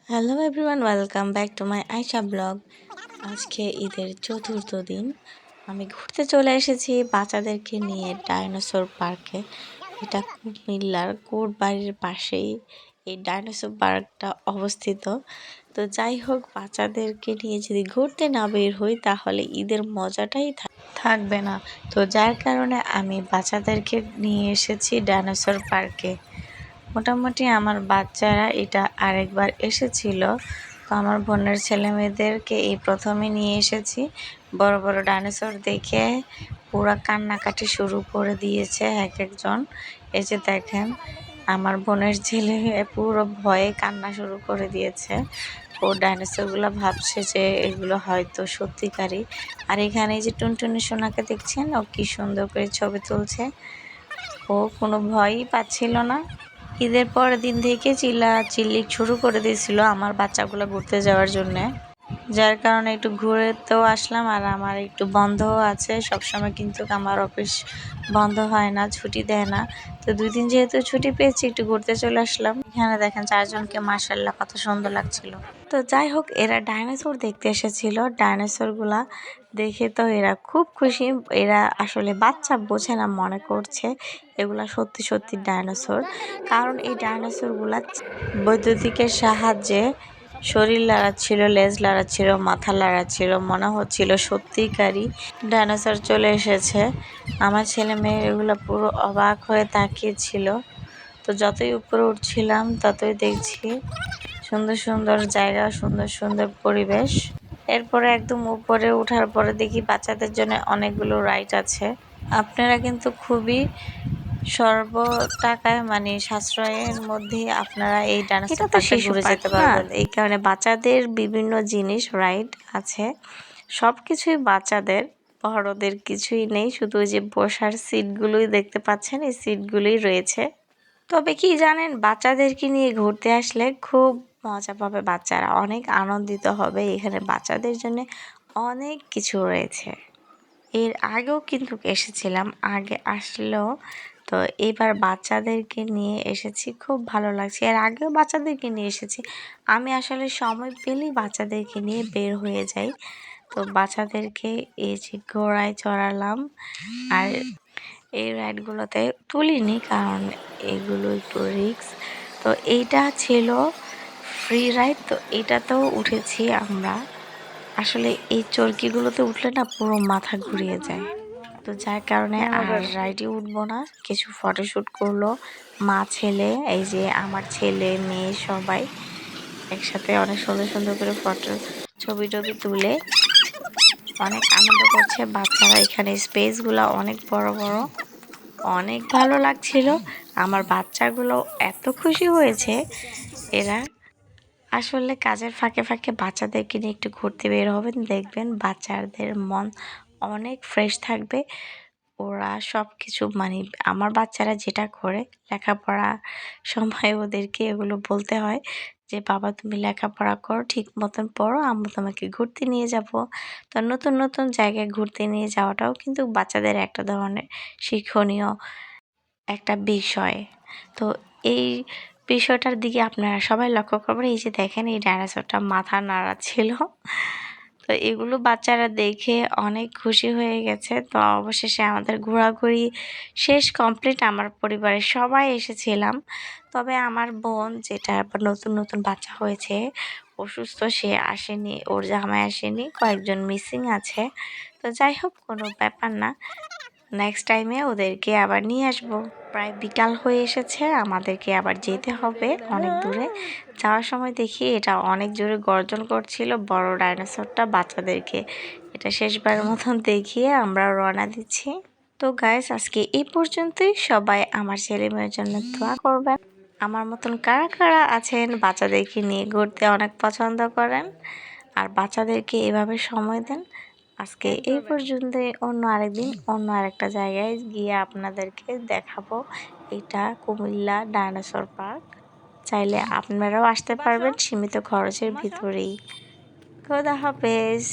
Hello everyone, welcome back to my Ayesha blog. আজকে ঈদের চতুর্থ দিন। আমি ঘুরতে চলে এসেছি বাচ্চাদেরকে নিয়ে ডাইনোসর পার্কে। এটা কুমিল্লার কোটবাড়ির পাশেই এই ডাইনোসর পার্কটা অবস্থিত। তো যাই হোক, বাচ্চাদেরকে নিয়ে যদি ঘুরতে না বের হই তাহলে ঈদের মজাটাই থাকবে না। তো যার কারণে আমি বাচ্চাদেরকে নিয়ে এসেছি ডাইনোসর পার্কে। মোটামুটি আমার বাচ্চারা এটা আরেকবার এসেছিল, তো আমার বোনের ছেলে মেয়েদেরকে এই প্রথমে নিয়ে এসেছি। বড় বড় ডাইনোসর দেখে পুরা কান্নাকাটি শুরু করে দিয়েছে এক একজন। এই যে দেখেন, আমার বোনের ছেলে পুরো ভয়ে কান্না শুরু করে দিয়েছে। ও ডাইনোসরগুলো ভাবছে যে এগুলো হয়তো সত্যিকারই। আর এখানে যে টুনটুনি সোনাকে দেখছেন, ও কি সুন্দর করে ছবি তুলছে। ও কোনো ভয়ই পাচ্ছিল না। ঈদের পরের দিন থেকে চিল্লি শুরু করে দিয়েছিল আমার বাচ্চাগুলো ঘুরতে যাওয়ার জন্যে, যার কারণে একটু ঘুরেতেও আসলাম। আর আমার একটু বন্ধও আছে, সবসময় কিন্তু আমার অফিস বন্ধ হয় না, ছুটি দেয় না। তো 2 দিন যেহেতু ছুটি পেয়েছি, একটু ঘুরতে চলে আসলাম। এখানে দেখেন 4জনকে, মাশাআল্লাহ কত সুন্দর লাগছিল। তো যাই হোক, এরা ডাইনোসর দেখতে এসেছিল। ডাইনোসরগুলা দেখে তো এরা খুব খুশি। এরা আসলে বাচ্চা বোঝে না, মনে করছে এগুলা সত্যি সত্যি ডাইনোসর। কারণ এই ডাইনোসরগুলা বৈদ্যুতিকের সাহায্যে শরীর লাড়াচ্ছিল, লেজ লাড়াচ্ছিল, মাথা লাড়াচ্ছিল, মনে হচ্ছিল সত্যিকারই ডাইনোসর চলে এসেছে। আমার ছেলে মেয়ে এগুলো পুরো অবাক হয়ে তাকিয়েছিল। তো যতই উপরে উঠছিলাম ততই দেখছি সুন্দর সুন্দর জায়গা, সুন্দর সুন্দর পরিবেশ। এরপরে একদম উপরে ওঠার পরে দেখি বাচ্চাদের জন্য অনেকগুলো রাইড আছে। আপনারা কিন্তু খুবই স্বল্প টাকায়, মানে সাশ্রয়ের মধ্যে আপনারা এই ডাইনোসর পার্কটা ঘুরে যেতে পারবেন। এই কারণে বাচ্চাদের বিভিন্ন জিনিস রাইড আছে, সব কিছুই বাচ্চাদের, বড়দের কিছুই নেই। শুধু যে বসার সিটগুলোই দেখতে পাচ্ছেন, এই সিটগুলোই রয়েছে। তবে কি জানেন, বাচ্চাদেরকে নিয়ে ঘুরতে আসলে খুব মজা পাবে বাচ্চারা, অনেক আনন্দিত হবে। এখানে বাচ্চাদের জন্য অনেক কিছু রয়েছে। এর আগেও কিন্তু এসেছিলাম, আগে আসলেও। তো এবার বাচ্চাদেরকে নিয়ে এসেছি, খুব ভালো লাগছে। এর আগেও বাচ্চাদেরকে নিয়ে এসেছি। আমি আসলে সময় পেলেই বাচ্চাদেরকে নিয়ে বের হয়ে যাই। তো বাচ্চাদেরকে এই যে ঘোড়ায় চড়ালাম, আর এই রাইডগুলোতে তুলিনি কারণ এগুলো একটু রিস্ক। তো এইটা ছিল ফ্রি রাইড, তো এটাতেও উঠেছি আমরা। আসলে এই চরকিগুলোতে উঠলে না পুরো মাথা ঘুরিয়ে যায়। তো যার কারণে আর রাইডে উঠবো না। কিছু ফটোশ্যুট করলো মা ছেলে, এই যে আমার ছেলে মেয়ে সবাই একসাথে অনেক সুন্দর সুন্দর করে ছবি টবি তুলে অনেক আনন্দ করছে বাচ্চারা। এখানে স্পেসগুলো অনেক বড় বড়, অনেক ভালো লাগছিল। আমার বাচ্চাগুলো এত খুশি হয়েছে। এরা আসলে কাজের ফাঁকে ফাঁকে বাচ্চাদেরকে নিয়ে একটু ঘুরতে বের হবেন, দেখবেন বাচ্চাদের মন অনেক ফ্রেশ থাকবে। ওরা সব কিছু, মানে আমার বাচ্চারা যেটা করে, লেখাপড়া সময় ওদেরকে এগুলো বলতে হয় যে বাবা তুমি লেখাপড়া করো, ঠিক মতন পড়ো, আম্মু তোমাকে ঘুরতে নিয়ে যাব। তো নতুন নতুন জায়গায় ঘুরতে নিয়ে যাওয়াটাও কিন্তু বাচ্চাদের একটা ধরনের শিক্ষণীয় একটা বিষয়। তো এই বিষয়টার দিকে আপনারা সবাই লক্ষ্য করবেন। এই যে দেখেন, এই ডাইনোসরটা মাথা নাড়াচ্ছিল। তো এগুলো বাচ্চারা দেখে অনেক খুশি হয়ে গেছে। তো অবশেষে আমাদের ঘোরাঘুরি শেষ, কমপ্লিট। আমার পরিবারের সবাই এসেছিলাম, তবে আমার বোন, যেটা নতুন নতুন বাচ্চা হয়েছে, অসুস্থ, সে আসেনি, ওর জামাই আসেনি, কয়েকজন মিসিং আছে। তো যাই হোক, কোনো ব্যাপার না, নেক্সট টাইমে ওদেরকে আবার নিয়ে আসবো। প্রায় বিকাল হয়ে এসেছে, আমাদেরকে আবার যেতে হবে অনেক দূরে। যাওয়ার সময় দেখি এটা অনেক জোরে গর্জন করছিল, বড় ডাইনোসরটা বাচ্চাদেরকে এটা শেষবারের মতন দেখিয়ে আমরা রওনা দিচ্ছি। তো গাইস, আজকে এই পর্যন্তই। সবাই আমার ছেলে মেয়ের জন্য দোয়া করবেন। আমার মতন কারা কারা আছেন বাচ্চাদেরকে নিয়ে ঘুরতে অনেক পছন্দ করেন আর বাচ্চাদেরকে এভাবে সময় দেন। আজকে এই পর্যন্তই। অন্য আরেকদিন অন্য আরেকটা জায়গায় গিয়ে আপনাদেরকে দেখাবো। এটা কুমিল্লা ডাইনোসর পার্ক। চাইলে আপনারাও আসতে পারবেন সীমিত খরচের ভিতরেই। খোদা হাফেজ।